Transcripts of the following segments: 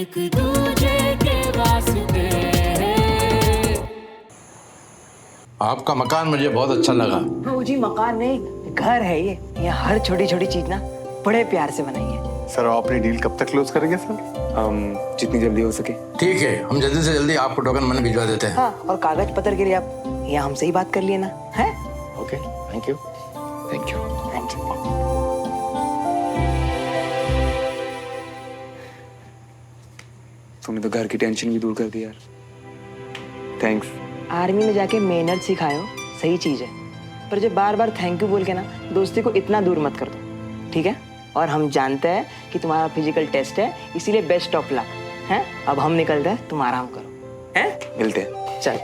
एक दूजे के वास्ते। आपका मकान मुझे बहुत अच्छा लगा। जी मकान नहीं, घर है ये। यहाँ हर छोटी छोटी चीज ना बड़े प्यार से बनाई है। सर आप अपनी डील कब तक क्लोज करेंगे सर? जितनी जल्दी हो सके। ठीक है, हम जल्दी से जल्दी आपको टोकन मनी भिजवा देते हैं। हाँ, और कागज पत्र के लिए आप यहाँ हमसे ही बात कर लिए ना, है? Okay, thank you. Thank you. Thank you. तुमने तो घर की टेंशन भी दूर कर दी यार। थैंक्स। आर्मी में जाके मेहनत सिखायो, सही चीज है, पर जब बार बार थैंक यू बोल के ना दोस्ती को इतना दूर मत कर दो, ठीक है? और हम जानते हैं कि तुम्हारा फिजिकल टेस्ट है, इसीलिए बेस्ट ऑफ लक है। अब हम निकलते हैं, तुम आराम करो, हैं? मिलते हैं। चल।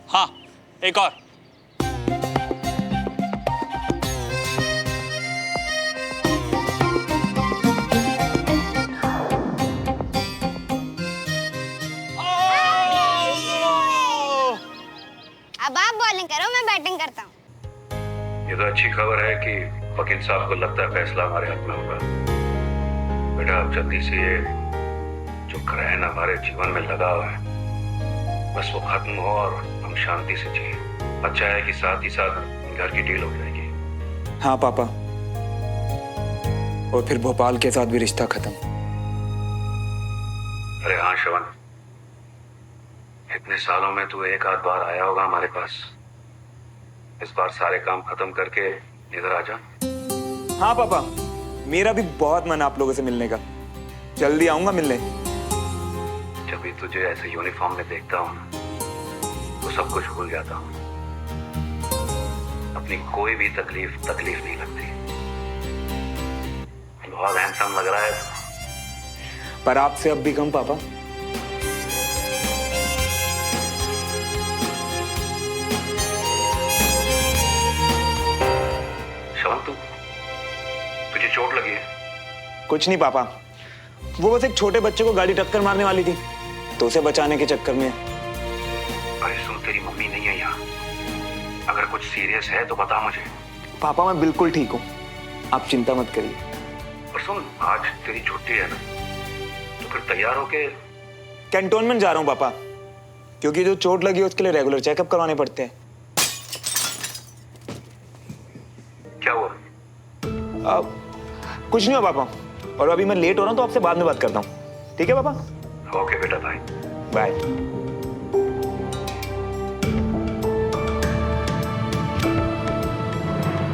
हाँ, एक और। अब आप बॉलिंग करो, मैं बैटिंग करता हूँ। ये तो अच्छी खबर है कि वकील साहब को लगता है फैसला हमारे हाथ में होगा। बेटा अब जल्दी से ये जो ग्रहण हमारे जीवन में लगा हुआ है बस वो खत्म हो और हम शांति से जिए। अच्छा है कि साथ ही साथ घर की डील हो जाएगी। हाँ पापा, और फिर भोपाल के साथ भी रिश्ता खत्म। अरे हाँ श्रवण, इतने सालों में तू एक आध बार आया होगा हमारे पास। इस बार सारे काम खत्म करके इधर आ जा। हाँ पापा, मेरा भी बहुत मन आप लोगों से मिलने का। जल्दी आऊंगा मिलने। जब भी तुझे ऐसे यूनिफॉर्म में देखता हूँ ना तो सब कुछ भूल जाता हूँ। अपनी कोई भी तकलीफ नहीं लगती। बहुत हैंडसम लग रहा है। पर आपसे अब भी कम पापा। श्रवण तुझे चोट लगी है? कुछ नहीं पापा, वो बस एक छोटे बच्चे को गाड़ी टक्कर मारने वाली थी तो उसे बचाने के चक्कर में। अरे सुन, तेरी मम्मी नहीं है यहाँ। अगर कुछ सीरियस है तो बता मुझे। पापा मैं बिल्कुल ठीक हूँ, आप चिंता मत करिए। और सुन, आज तेरी छुट्टी है ना, तो फिर तैयार होके। कैंटोनमेंट जा रहा हूँ पापा, क्योंकि जो चोट लगी है उसके लिए रेगुलर चेकअप करवाने पड़ते हैं। क्या हुआ? कुछ नहीं हुआ पापा, और अभी मैं लेट हो रहा हूँ तो आपसे बाद में बात करता हूँ, ठीक है पापा? ओके बेटा, बाय बाय।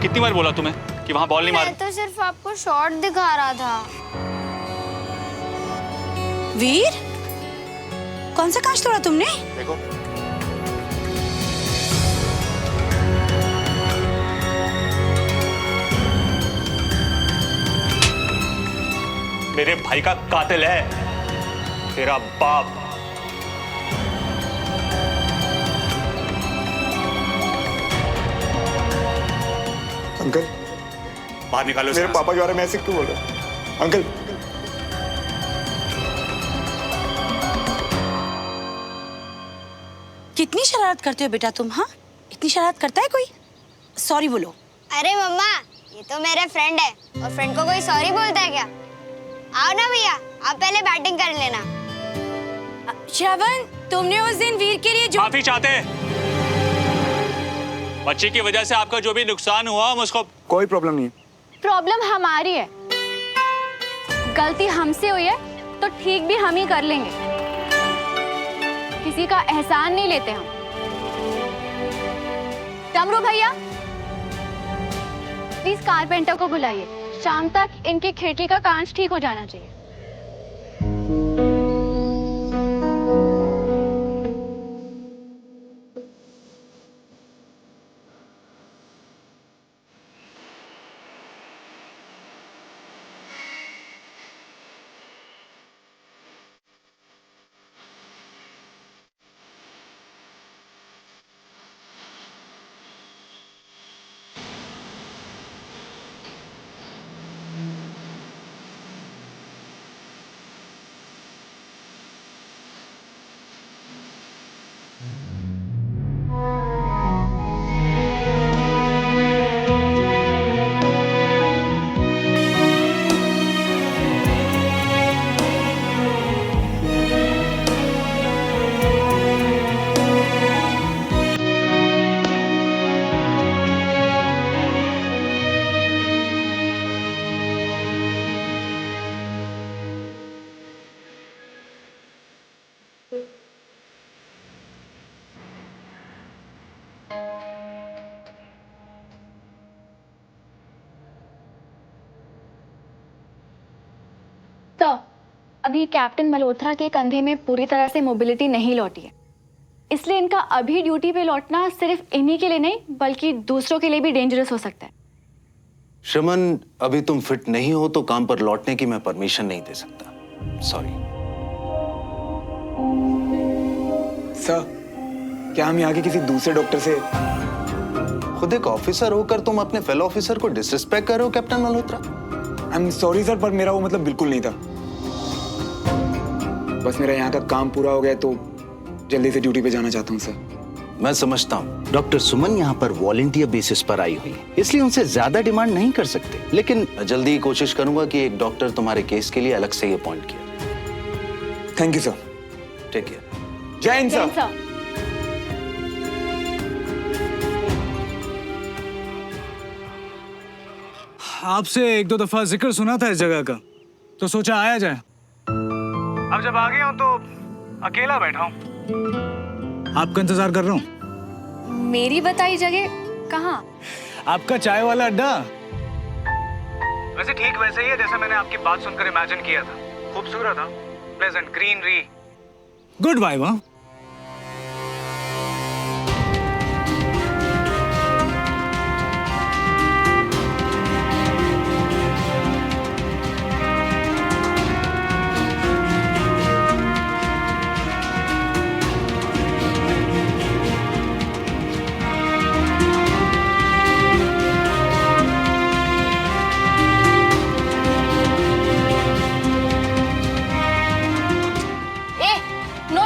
कितनी बार बोला तुम्हें कि वहां बॉल नहीं मार? मैं तो सिर्फ आपको शॉट दिखा रहा था। वीर, कौन सा कांच तोड़ा तुमने? देखो। मेरे भाई का कातिल है तेरा बाप। अंकल, बाहर निकालो मेरे पापा के बारे में ऐसे क्यों बोल रहे हो? अंकल, कितनी शरारत करते हो बेटा तुम? हाँ, इतनी शरारत करता है कोई? सॉरी बोलो। अरे मम्मा, ये तो मेरे फ्रेंड है, और फ्रेंड को कोई सॉरी बोलता है क्या? आओ ना भैया, आप पहले बैटिंग कर लेना। श्रवण, तुमने उस दिन वीर के लिए जो माफी चाहते हैं। बच्चे की वजह से आपका जो भी नुकसान हुआ हम उसको। कोई प्रॉब्लम नहीं है। प्रॉब्लम हमारी है। गलती हमसे हुई है तो ठीक भी हम ही कर लेंगे। किसी का एहसान नहीं लेते हम। डमरू भैया, प्लीज कारपेंटर को बुलाइए। शाम तक इनकी खिड़की का कांच ठीक हो जाना चाहिए। तो अभी कैप्टन मल्होत्रा के कंधे में पूरी तरह से मोबिलिटी नहीं लौटी है, इसलिए इनका अभी ड्यूटी पे लौटना सिर्फ इन्हीं के लिए नहीं बल्कि दूसरों के लिए भी डेंजरस हो सकता है। श्रमन, अभी तुम फिट नहीं हो तो काम पर लौटने की मैं परमिशन नहीं दे सकता। सॉरी। सर, क्या हम यहाँ के किसी दूसरे डॉक्टर से? खुद एक ऑफिसर होकर तुम अपने फेलो ऑफिसर को डिसरिस्पेक्ट कर रहे हो captain Malhotra. I am sorry sir, पर मेरा वो मतलब बिल्कुल नहीं था। बस मेरा यहाँ का काम पूरा हो गया तो जल्दी से ड्यूटी पे जाना चाहता हूँ सर। मैं समझता हूँ डॉक्टर सुमन यहाँ पर वॉलंटियर बेसिस पर आई हुई है, इसलिए उनसे ज्यादा डिमांड नहीं कर सकते, लेकिन जल्दी ही कोशिश करूंगा कि एक डॉक्टर तुम्हारे केस के लिए अलग से ये अपॉइंट किया। Thank you sir. Take care. जय हिंद सर। आपसे एक दो दफा जिक्र सुना था इस जगह का, तो सोचा आया जाए। अब जब आ गया हूं तो अकेला बैठा हूं, आपका इंतजार कर रहा हूं। मेरी बताई जगह कहाँ? आपका चाय वाला अड्डा। वैसे ठीक वैसे ही है जैसे मैंने आपकी बात सुनकर इमेजिन किया था। खूबसूरत, प्लेजेंट ग्रीनरी, गुड वाइब। हाँ,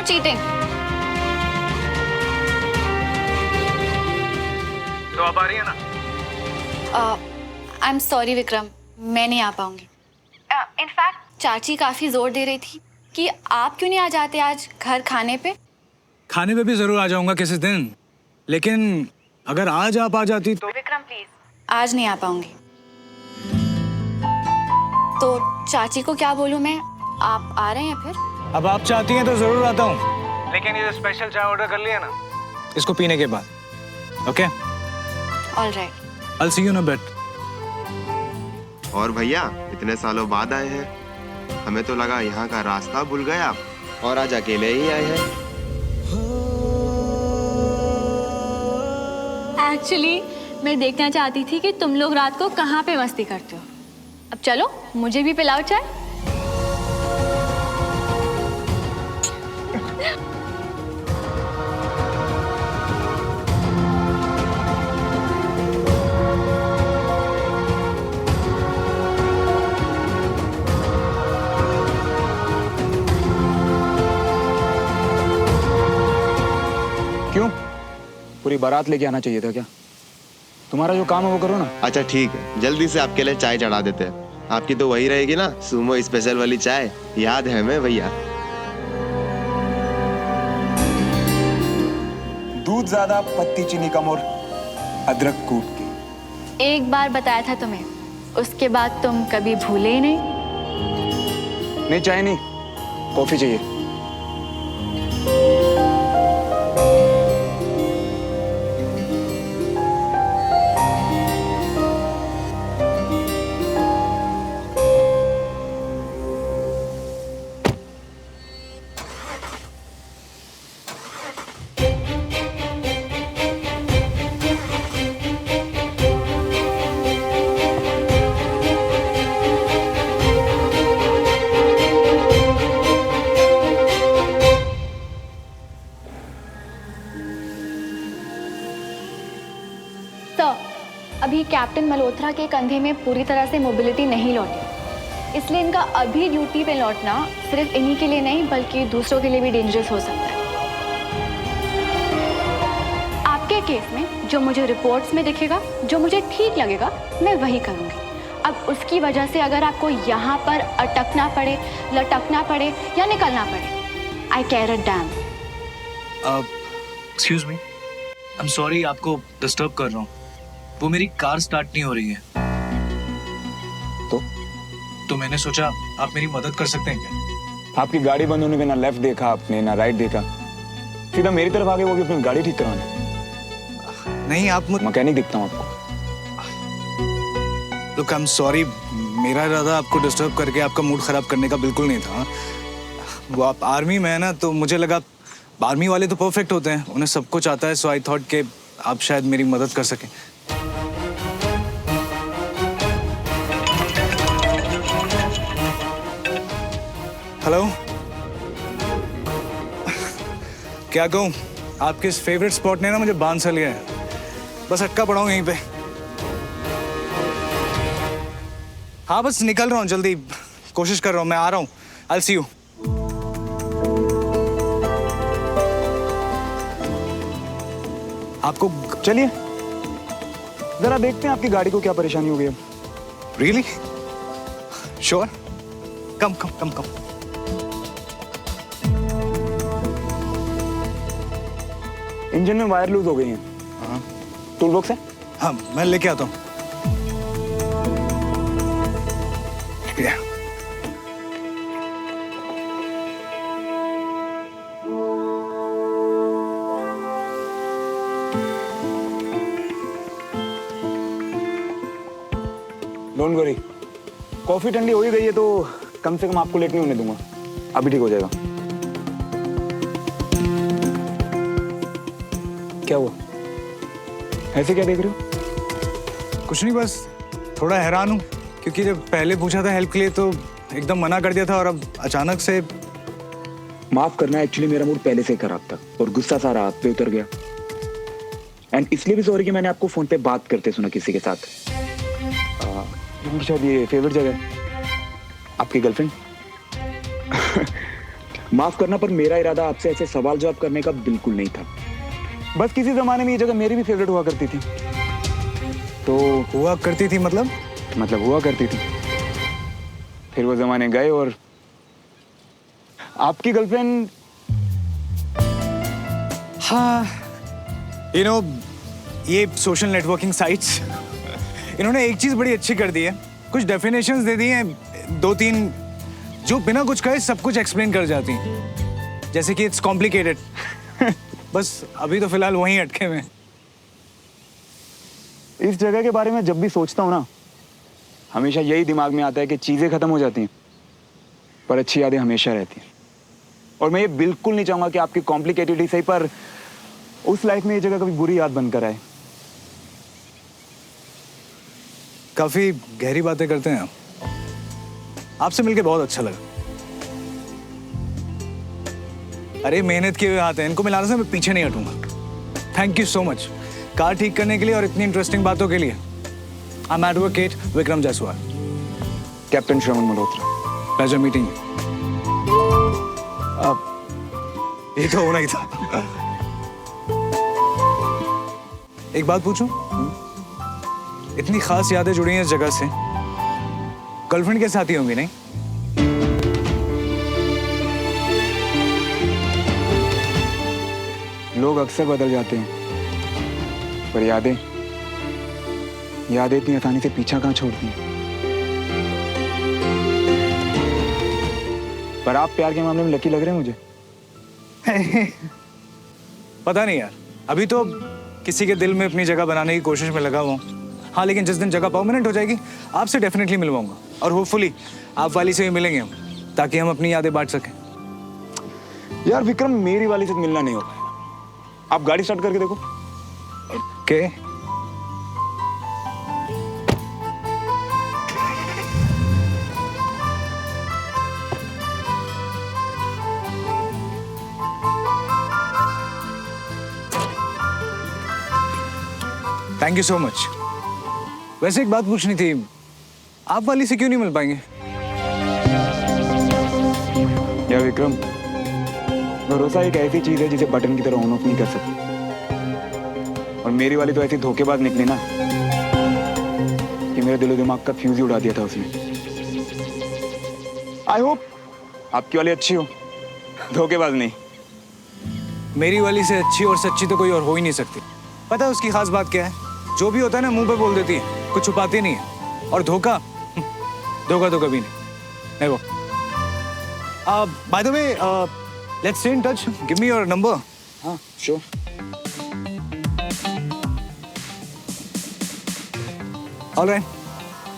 चीटिंग। तो आप आ रही है ना? आई एम सॉरी विक्रम, मैं नहीं आ पाऊंगी। इनफैक्ट चाची काफी जोर दे रही थी कि आप क्यों नहीं आ जाते आज घर खाने पे। खाने पे भी जरूर आ जाऊंगा किसी दिन, लेकिन अगर आज आप आ जाती तो। विक्रम प्लीज। आज नहीं आ पाऊंगी। तो चाची को क्या बोलूं मैं, आप आ रहे हैं फिर? अब आप चाहती हैं तो जरूर आता हूँ, लेकिन ये स्पेशल चाय ऑर्डर कर लिया ना, इसको पीने के बाद। Okay? All right. I'll see you in a bit. और भैया इतने सालों बाद आए हैं, हमें तो लगा यहाँ का रास्ता भूल गए आप, और आज अकेले ही आए हैं। एक्चुअली मैं देखना चाहती थी कि तुम लोग रात को कहाँ पे मस्ती करते हो। अब चलो मुझे भी पिलाओ चाय। क्यों? पूरी बारात लेके आना चाहिए था क्या? तुम्हारा जो काम है वो करो ना। अच्छा ठीक है, जल्दी से आपके लिए चाय चढ़ा देते हैं। आपकी तो वही रहेगी ना, सुमो स्पेशल वाली चाय, याद है हमें भैया। दूध ज्यादा, पत्ती चीनी कम और अदरक कूट के। एक बार बताया था तुम्हें, उसके बाद तुम कभी भूले ही नहीं। नहीं चाय नहीं, कॉफी चाहिए। अभी कैप्टन मल्होत्रा के कंधे में पूरी तरह से मोबिलिटी नहीं लौटी, इसलिए इनका अभी ड्यूटी पे लौटना सिर्फ इन्हीं के लिए नहीं बल्कि दूसरों के लिए भी डेंजरस हो सकता है। केस में जो मुझे रिपोर्ट्स में दिखेगा, जो मुझे ठीक लगेगा, मैं वही करूँगी। अब उसकी वजह से अगर आपको यहाँ पर अटकना पड़े, लटकना पड़े या निकलना पड़े, I care a damn. Excuse me, I am sorry आपको डिस्टर्ब कर रहा हूँ। वो मेरी कार स्टार्ट नहीं हो रही है। तो मैंने सोचा आप मेरी मदद कर सकते हैं क्या? आपकी गाड़ी बंद होने पे ना लेफ्ट देखा आपने ना राइट देखा, सीधा मेरी तरफ आगे, वो भी अपनी गाड़ी ठीक कराने। नहीं, आप मैकेनिक दिखता हूँ आपको। लुक, आई एम सॉरी, मेरा इरादा आपको डिस्टर्ब करके आपका मूड खराब करने का बिल्कुल नहीं था। वो आप आर्मी में है ना, तो मुझे लगा आर्मी वाले तो परफेक्ट होते हैं, उन्हें सब कुछ आता है, सो आई थॉट कि आप शायद मेरी मदद कर सकें। हेलो, क्या कहूँ, आपके इस फेवरेट स्पॉट ने ना मुझे बांध सा लिया है। बस अटका पड़ा हूँ यहीं पे। हाँ, बस निकल रहा हूँ, जल्दी कोशिश कर रहा हूँ, मैं आ रहा हूँ। आई सी यू। आपको चलिए जरा देखते हैं आपकी गाड़ी को क्या परेशानी हो गई है। रियली? श्योर? कम कम कम कम। इंजन में वायर लूज हो गई है। हाँ, टूल बॉक्स है? हाँ, मैं लेके आता हूँ। डोंट वरी, कॉफी ठंडी हो ही गई है तो कम से कम आपको लेट नहीं होने दूंगा। अभी ठीक हो जाएगा। क्या हुआ, ऐसे क्या देख रहे हो? कुछ नहीं, बस थोड़ा हैरान हूँ क्योंकि जब पहले पूछा था हेल्प के लिए तो एकदम मना कर दिया था, और अब अचानक से। माफ करना, एक्चुअली मेरा मूड पहले से खराब था और गुस्सा सारा आप पे उतर गया। एंड इसलिए भी सॉरी कि मैंने आपको फोन पे बात करते सुना किसी के साथ। शायद ये फेवरेट जगह है आपकी गर्लफ्रेंड। माफ करना, पर मेरा इरादा आपसे ऐसे सवाल जवाब करने का बिल्कुल नहीं था। बस किसी जमाने में ये जगह मेरी भी फेवरेट हुआ करती थी। तो हुआ करती थी मतलब हुआ करती थी। फिर वो जमाने गए और आपकी गर्लफ्रेंड। हाँ, यू नो, ये सोशल नेटवर्किंग साइट्स, इन्होंने एक चीज बड़ी अच्छी कर दी है, कुछ डेफिनेशंस दे दी हैं, 2-3 जो बिना कुछ कहे सब कुछ एक्सप्लेन कर जाती हैं, जैसे कि इट्स कॉम्प्लिकेटेड। बस अभी तो फिलहाल वहीं अटके हुए हैं। इस जगह के बारे में जब भी सोचता हूँ ना, हमेशा यही दिमाग में आता है कि चीजें खत्म हो जाती हैं पर अच्छी यादें हमेशा रहती हैं। और मैं ये बिल्कुल नहीं चाहूंगा कि आपकी कॉम्प्लिकेटेड ही सही, पर उस लाइफ में ये जगह कभी बुरी याद बनकर आए। काफी गहरी बातें करते हैं आप। आपसे मिलके बहुत अच्छा लगा। अरे मेहनत किए हुए हाथ हैं, इनको मिलाने से मैं पीछे नहीं हटूंगा। Thank you so much car ठीक करने के लिए और इतनी इंटरेस्टिंग बातों के लिए। I am advocate Vikram Jaiswal. Captain Shravan Malhotra. Pleasure meeting you. ये तो होना ही था। एक बात पूछूं? इतनी खास यादें जुड़ी हैं इस जगह से, गर्लफ्रेंड के साथ ही होंगी नहीं? लोग अक्सर बदल जाते हैं, पर यादें इतनी आसानी से पीछा कहाँ छोड़ती हैं। पर आप प्यार के मामले में लकी लग रहे हैं मुझे। पता नहीं यार, अभी तो किसी के दिल में अपनी जगह बनाने की कोशिश में लगा हुआ हूँ। हाँ, लेकिन जिस दिन जगह परमानेंट हो जाएगी आपसे डेफिनेटली मिलवाऊंगा, और होपफुली आप वाली से भी मिलेंगे हम, ताकि हम अपनी यादें बांट सकें। यार विक्रम, मेरी वाली से मिलना नहीं हो पाएगा। आप गाड़ी स्टार्ट करके देखो। Okay. Thank you so much. वैसे एक बात पूछनी थी, आप वाली से क्यों नहीं मिल पाएंगे? यार विक्रम, भरोसा एक ऐसी चीज है जिसे बटन की तरह ऑन ऑफ नहीं कर सकते। और मेरी वाली तो ऐसी धोखेबाज निकली ना कि मेरे दिलो दिमाग का फ्यूज ही उड़ा दिया था उसने। आई होप आपकी वाली अच्छी हो, धोखेबाज नहीं। मेरी वाली से अच्छी और सच्ची तो कोई और हो ही नहीं सकती। पता है उसकी खास बात क्या है? जो भी होता है ना मुंह पे बोल देती है, कुछ छुपाती नहीं है। और धोखा धोखा तो कभी नहीं। वो by the way let's stay in touch, give me your number. हाँ sure. All right.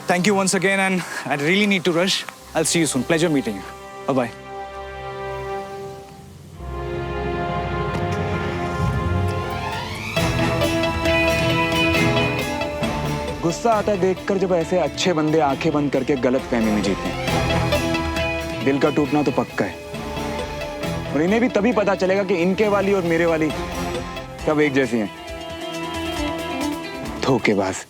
Thank you once again, and I really need to rush. I'll see you soon. Pleasure meeting you. Bye-bye. गुस्सा आता है देखकर जब ऐसे अच्छे बंदे आंखें बंद करके गलत फहमी में जीते हैं। दिल का टूटना तो पक्का है, और इन्हें भी तभी पता चलेगा कि इनके वाली और मेरे वाली सब एक जैसी हैं। धोखेबाज।